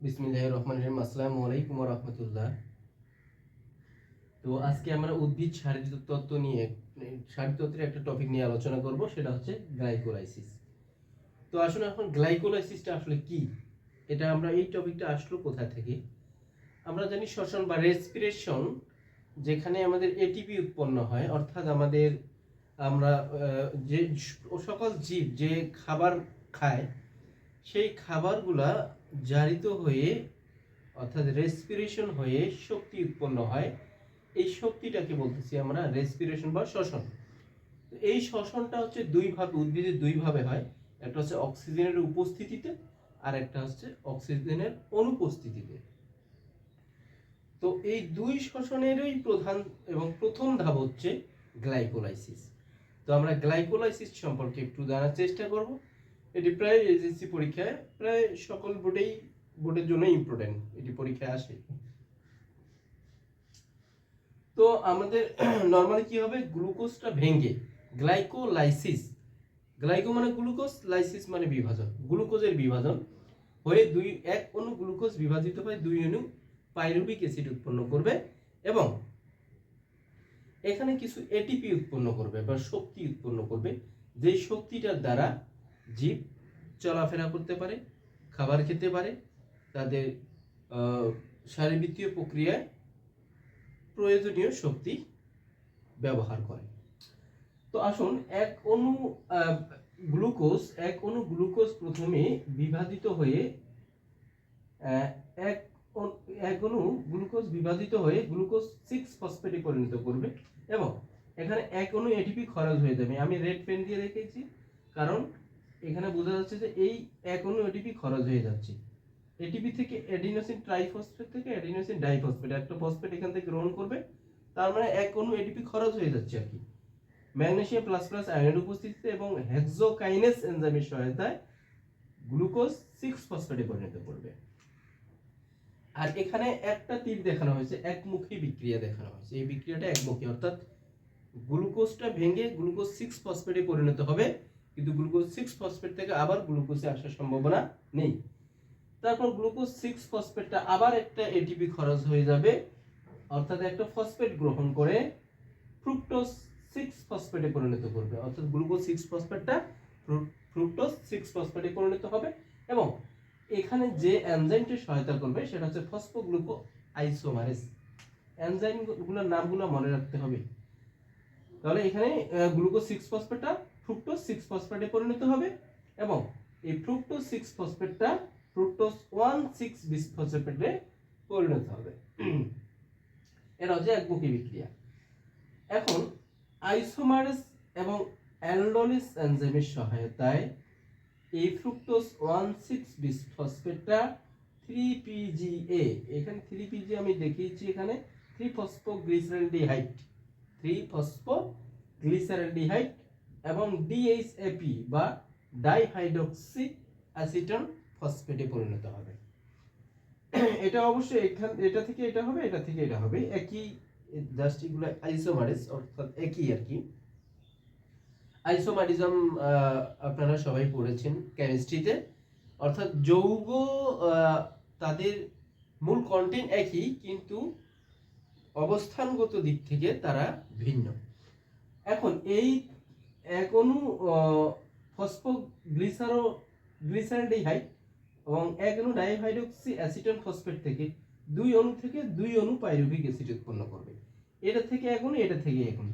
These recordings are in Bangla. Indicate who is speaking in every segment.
Speaker 1: বিসমিল্লাহির রহমানির রহিম। আসসালামু আলাইকুম ওয়া রাহমাতুল্লাহ। তো আজকে আমরা উদ্ভিদ শারীরতত্ত্ব নিয়ে শারীরতত্ত্বের একটা টপিক নিয়ে আলোচনা করব, সেটা হচ্ছে গ্লাইকোলাইসিস। তো আসলে এখন গ্লাইকোলাইসিসটা আসলে কি, এটা আমরা এই টপিকটা আসলো কোথা থেকে? আমরা জানি শ্বসন বা রেসপিরেশন, যেখানে আমাদের এটিপি উৎপন্ন হয়, অর্থাৎ আমরা যে সকল জীব যে খাবার খায় সেই খাবারগুলা জারিত হয়ে অর্থাৎ রেসপিরেশন হয়ে শক্তি উৎপন্ন হয়। এই শক্তিটাকে বলতেছি আমরা রেসপিরেশন বা শ্বসন। এই শ্বসনটা হচ্ছে উদ্ভিদের দুই ভাবে হয়। একটা হচ্ছে অক্সিজেনের উপস্থিতিতে, আর একটা হচ্ছে অক্সিজেনের অনুপস্থিতিতে। তো এই দুই শ্বসনেরই প্রধান এবং প্রথম ধাপ হচ্ছে গ্লাইকোলাইসিস। তো আমরা গ্লাইকোলাইসিস সম্পর্কে একটু জানার চেষ্টা করব। এটি প্রায় এসএসসি পরীক্ষায় প্রায় সকল বোর্ডের জন্য ইম্পর্টেন্ট, এটি পরীক্ষায় আসে। তো আমাদের নরমালি কি হবে, গ্লুকোজটা ভেঙে গ্লাইকো মানে গ্লুকোজ, লাইসিস মানে বিভাজন, গ্লুকোজের বিভাজন হয়ে এক অণু গ্লুকোজ বিভাজিত হয়ে 2 অণু পাইরুভিক অ্যাসিড উৎপন্ন করবে এবং এখানে কিছু এটিপি উৎপন্ন করবে বা শক্তি উৎপন্ন করবে, যে শক্তিটার দ্বারা জীব চলাফেরা করতে পারে, খাবার খেতে পারে, তাদের শারীরবৃত্তীয় প্রক্রিয়ায় প্রয়োজনীয় শক্তি ব্যবহার করে। তো আসুন, এক অণু গ্লুকোজ প্রথমে বিভাজিত হয়ে গ্লুকোজ 6 ফসফেটে পরিণত করবে এবং এখানে এক অণু এটিপি খরচ হয়ে যাবে। আমি রেড পেন দিয়ে রেখেছি কারণ এখানে বোঝা যাচ্ছে যে এই এক অণু এটিপি খরচ হয়ে যাচ্ছে। এটিপি থেকে অ্যাডিনোসিন ট্রাইফসফেট থেকে অ্যাডিনোসিন ডাইফসফেট, একটা ফসফেট এখান থেকে গ্রহণ করবে, তার মানে এক অণু এটিপি খরচ হয়ে যাচ্ছে আর কি। ম্যাগনেসিয়াম প্লাস প্লাস আয়নের উপস্থিতিতে এবং হেক্সোকাইনেস এনজাইমের সহায়তায় গ্লুকোজ 6 ফসফেটে পরিণত করবে। আর এখানে একটা তীর দেখানো হয়েছে, একমুখী বিক্রিয়া দেখানো হয়েছে। এই বিক্রিয়াটা একমুখী, অর্থাৎ গ্লুকোজটা ভেঙে গ্লুকোজ 6 ফসফেটে পরিণত হবে, কিন্তু গ্লুকোজ 6 ফসফেট থেকে আবার গ্লুকোজে আসার সম্ভাবনা নেই। তারপর গ্লুকোজ 6 ফসফেটটা আবার একটা এটিপি খরচ হয়ে যাবে, অর্থাৎ একটা ফসফেট গ্রহণ করে ফ্রুক্টোজ 6 ফসফেটে পরিণত করবে, অর্থাৎ গ্লুকোজ 6 ফসফেটটা ফ্রুক্টোজ 6 ফসফেটে পরিণত হবে এবং এখানে যে এনজাইমটি সহায়তা করবে সেটা হচ্ছে ফসফোগ্লুকো আইসোমারেজ। এনজাইমগুলোর নামগুলো মনে রাখতে হবে। তাহলে এখানে গ্লুকোজ 6 ফসফেটটা ফ্রুক্টোজ 6 ফসফেটে পরিণত হবে এবং এই ফ্রুক্টোজ 6 ফসফেটটা ফ্রুক্টোজ 1,6 বিসফসফেটে পরিণত হবে। এটা হচ্ছে একমুখী বিক্রিয়া। এখন আইসোমারেজ এবং অ্যালডোলিস এনজাইমের সহায়তায় এই ফ্রুক্টোজ 1,6 বিসফসফেটটা 3PGA, এখানে 3PG আমি দেখিয়েছি, এখানে 3-ফসফোগ্লিসারেলডিহাইড এবং DHAP বা ডাইহাইড্রক্সি অ্যাসিটন ফসফেটে পরিণত হবে। এটা অবশ্যই এটা থেকে এটা হবে, এটা থেকে এটা হবে, একই, জাস্ট এগুলো আইসোমারেজ, অর্থাৎ একই আর কি। আইসোমারিজম আপনারা সবাই পড়েছেন কেমিস্ট্রিতে, অর্থাৎ যৌগ তাদের মূল কন্টেন্ট একই কিন্তু অবস্থানগত দিক থেকে তারা ভিন্ন। এখন এই এক অণু ফসফোগ্লিসারেলডিহাইড এবং এক অণু ডাইহাইড্রক্সি অ্যাসিটন ফসফেট থেকে দুই অণু পাইরুভিক অ্যাসিড উৎপন্ন করবে। এটা থেকে এক অণু, এটা থেকে এক অণু।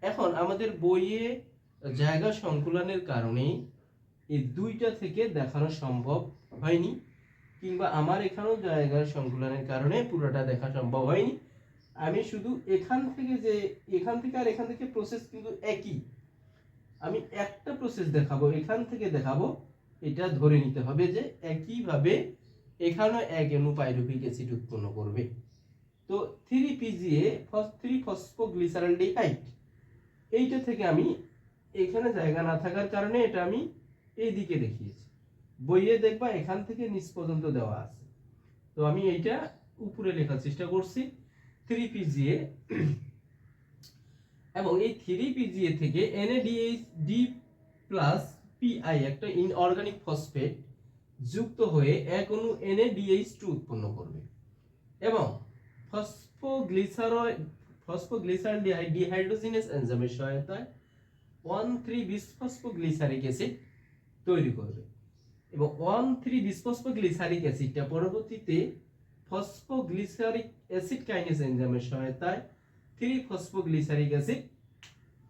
Speaker 1: এখন আমাদের বইয়ে জায়গা সংকুলনের কারণে এই দুইটা থেকে দেখানো সম্ভব হয়নি, কিংবা আমার এখানেও জায়গার সংকুলনের কারণে পুরোটা দেখা সম্ভব হয়নি। আমি শুধু এখান থেকে আর এখান থেকে প্রসেস কিন্তু একই, আমি একটা প্রসেস দেখাবো, এখান থেকে দেখাবো, এটা ধরে নিতে হবে যে একইভাবে এখানেও এক অণু পাইরুভিক অ্যাসিড উৎপন্ন করবে। তো 3PGA 3-ফসফোগ্লিসারেলডিহাইড, এইটা থেকে আমি এখানে জায়গা না থাকার কারণে এটা আমি এই দিকে দেখিয়েছি, বইয়ে দেখবা এখান থেকে নিচ পর্যন্ত দেওয়া আছে, তো আমি এইটা উপরে লেখার চেষ্টা করছি 3PGA এবং এই 3PGA থেকে NADH+PI একটা ইনঅর্গানিক ফসফেট যুক্ত হয়ে এক অণু NaDH2 উৎপন্ন করবে এবং ফসফোগ্লিসারল ডিহাইড্রোজিনেজ এনজাইমের সহায়তায় 1,3-বিসফসফোগ্লিসারিক অ্যাসিড তৈরি করবে এবং 1,3-বিসফসফোগ্লিসারিক অ্যাসিডটা পরবর্তীতে ফসফোগ্লিসারিক অ্যাসিড কাইনেজ এনজাইমের সহায়তায় 3-ফসফোগ্লিসারিক অ্যাসিড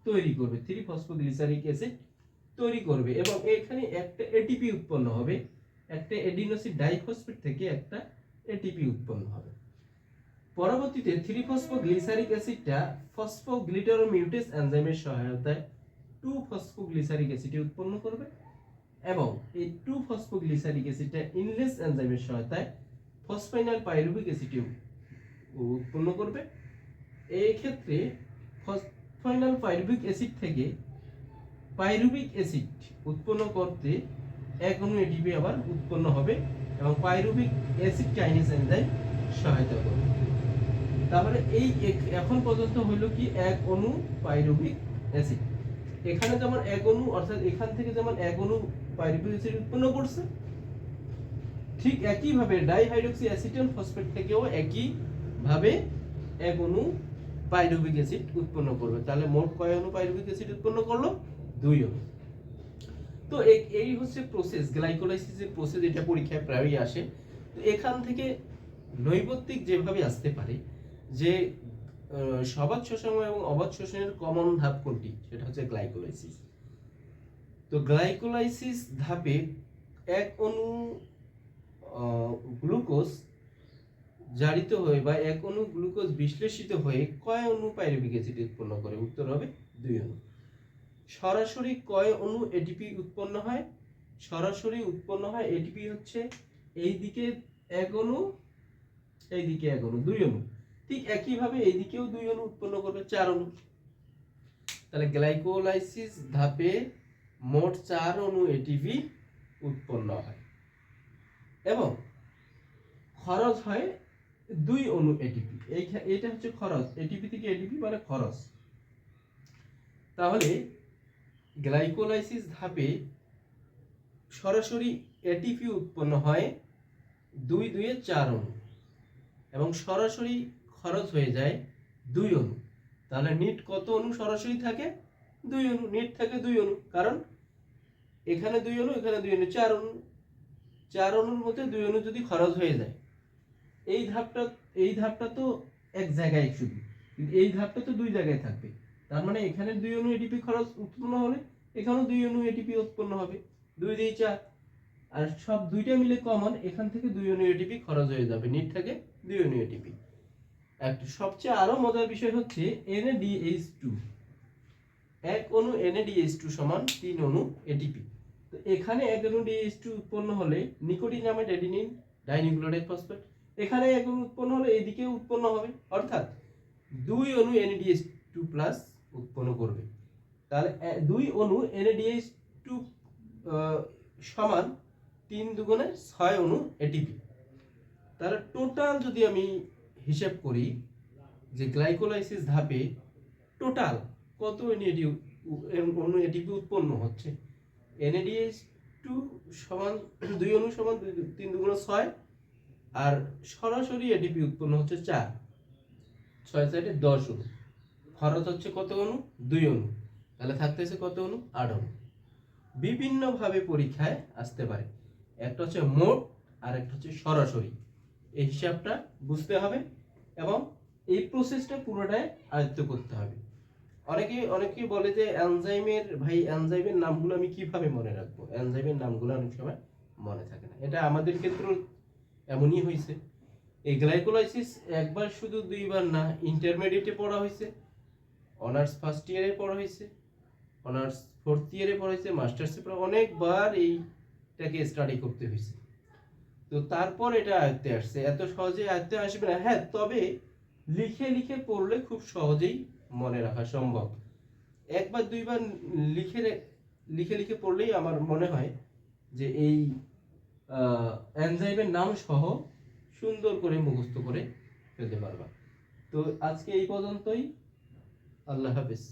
Speaker 1: তৈরি করবে 3-ফসফোগ্লিসারিক অ্যাসিড তৈরি করবে এবং এখানে একটা এটিপি উৎপন্ন হবে, একটা এডিনোসিন ডাইফসফেট থেকে একটা এটিপি উৎপন্ন হবে। পরবর্তীতে 3-ফসফোগ্লিসারিক অ্যাসিডটা ফসফোগ্লিটারোমিউটেজ এনজাইমের সহায়তায় 2-ফসফোগ্লিসারিক অ্যাসিড উৎপন্ন করবে এবং এই 2-ফসফোগ্লিসারিক অ্যাসিডটা ইনলেস এনজাইমের সহায়তায় ফসফাইনাল পাইরুভিক অ্যাসিড উৎপন্ন করবে। এই ক্ষেত্রে ফসফাইনাল পাইরুভিক অ্যাসিড থেকে পাইরুভিক অ্যাসিড উৎপন্ন করতে এক অণু এটিপি আবার উৎপন্ন হবে এবং পাইরুভিক অ্যাসিড কাইনেজ এনজাইম সহায়তা করবে। তাহলে এই এখন পর্যন্ত হলো কি এক অণু পাইরুভিক অ্যাসিড, এখানে যেমন এক অণু অর্থাৎ এখান থেকে যেমন এক অণু পাইরুভিক অ্যাসিড উৎপন্ন করছে, ঠিক একই ভাবে ডাইহাইড্রক্সি অ্যাসিটাল ফসফেট থেকেও একই ভাবে এক অণু পাইরুভিক অ্যাসিড উৎপন্ন করবে। তাহলে মোট কয় অণু পাইরুভিক অ্যাসিড উৎপন্ন করলো? 2 অণু। তো এই হচ্ছে প্রসেস, গ্লাইকোলাইসিসের প্রসেস, এটা পরীক্ষায় প্রায়ই আসে। তো এখান থেকে নৈবত্তিক যেভাবে আসতে পারে যে সবাত শোষণ এবং অবাত শোষণের কমন ধাপ কোনটি, সেটা হচ্ছে গ্লাইকোলাইসিস। তো গ্লাইকোলাইসিস ধাপে এক অণু গ্লুকোজ জারিত হয়ে বা এক অণু গ্লুকোজ বিশ্লেষিত হয়ে কয় অণু পাইরুভিক অ্যাসিড উৎপন্ন করে? উত্তর হবে 2 অণু। সরাসরি কয় অণু এটিপি উৎপন্ন হয়? সরাসরি উৎপন্ন হয় এটিপি হচ্ছে এইদিকে এক অণু, এইদিকে এক অণু, 2 অণু। ঠিক একই ভাবে এইদিকেও 2 অণু উৎপন্ন করবে, 4 অণু। তাহলে গ্লাইকোলাইসিস ধাপে মোট 4 অণু এটিপি উৎপন্ন হয় এবং খরচ হয় 2 অণু এটিপি। এটা হচ্ছে খরচ, এটিপি থেকে এটিপি মানে খরচ। তাহলে গ্লাইকোলাইসিস ধাপে সরাসরি এটিপি উৎপন্ন হয় 2-4 অণু এবং সরাসরি খরচ হয়ে যায় 2 অণু। তাহলে নিট কত অণু সরাসরি থাকে? 2 অণু। নিট থাকে 2 অণু, কারণ এখানে 2 অণু, এখানে 2 অণু, 4 অণু। 4 অণুর মধ্যে 2 অণু যদি খরচ হয়ে যায়, এই ধাপটা তো এক জায়গায় শুধু, কিন্তু এই ধাপটা তো 2 জায়গায় থাকবে। তার মানে এখানে 2 অণু এটিপি খরচ উৎপন্ন হলে এখানেও 2 অণু এটিপি উৎপন্ন হবে, 2-4। আর সব দুইটা মিলে কমন, এখান থেকে 2 অণু এটিপি খরচ হয়ে যাবে, নিট থাকে 2 অণু এটিপি। একটা সবচেয়ে আরো মজার বিষয় হচ্ছে NaDH2, এক অণু NaDH2 সমান 3 অণু এটিপি। তো এখানে এক অণু DH2 উৎপন্ন হলে নিকোটিনামেট অ্যাডিনিন ডাইনিউক্লিওটাইড ফসফেট, এখানে এক অণু উৎপন্ন হলে এদিকেও উৎপন্ন হবে, অর্থাৎ 2 অণু NaDH2+ উৎপন্ন করবে। তাহলে 2 অণু NaDH2 সমান 3 × 6 অণু এটিপি। তাহলে টোটাল যদি আমি হিসাব করি যে গ্লাইকোলাইসিস ধাপে টোটাল কত অণু এটিপি উৎপন্ন হচ্ছে, NaDH2 সমান 2 অণু সমান 3 × 6, আর সরাসরি এটিপি উৎপন্ন হচ্ছে 4, 6 × 10 অণু। খরচ হচ্ছে কত অণু? 2 অণু। তাহলে থাকতেছে কত অণু? 8 অণু। বিভিন্নভাবে পরীক্ষায় আসতে পারে, একটা হচ্ছে মোট আর একটা হচ্ছে সরাসরি। এই হিসাবটা বুঝতে হবে এবং এই প্রসেসটা পুরোটাই আয়ত্ত করতে হবে। অনেকে বলে যে এনজাইমের নামগুলো আমি কিভাবে মনে রাখবো? এনজাইমের নামগুলো অনেক সময় মনে থাকে না, এটা আমাদের ক্ষেত্রেও এমনই হয়েছে। এই গ্লাইকোলাইসিস একবার শুধু 2 বার না, ইন্টারমিডিয়েটে পড়া হয়েছে, অনার্স ফার্স্ট ইয়ারে পড়া হয়েছে, অনার্স ফোর্থ ইয়ারে পড়া হয়েছে, মাস্টার্সে পড়া, অনেকবার এইটাকে স্টাডি করতে হয়েছে। তো তারপর এটা আয়ত্তে আসছে, এত সহজে আয়ত্তে আসবে না। হ্যাঁ, তবে লিখে লিখে পড়লে খুব সহজেই মনে রাখা সম্ভব। একবার 2 বার লিখে লিখে পড়লেই আমার মনে হয় যে এই এনজাইমের নাম সহ সুন্দর করে মুখস্থ করে ফেলতে পারবা। তো আজকে এই পর্যন্তই। আল্লাহ হাফেজ।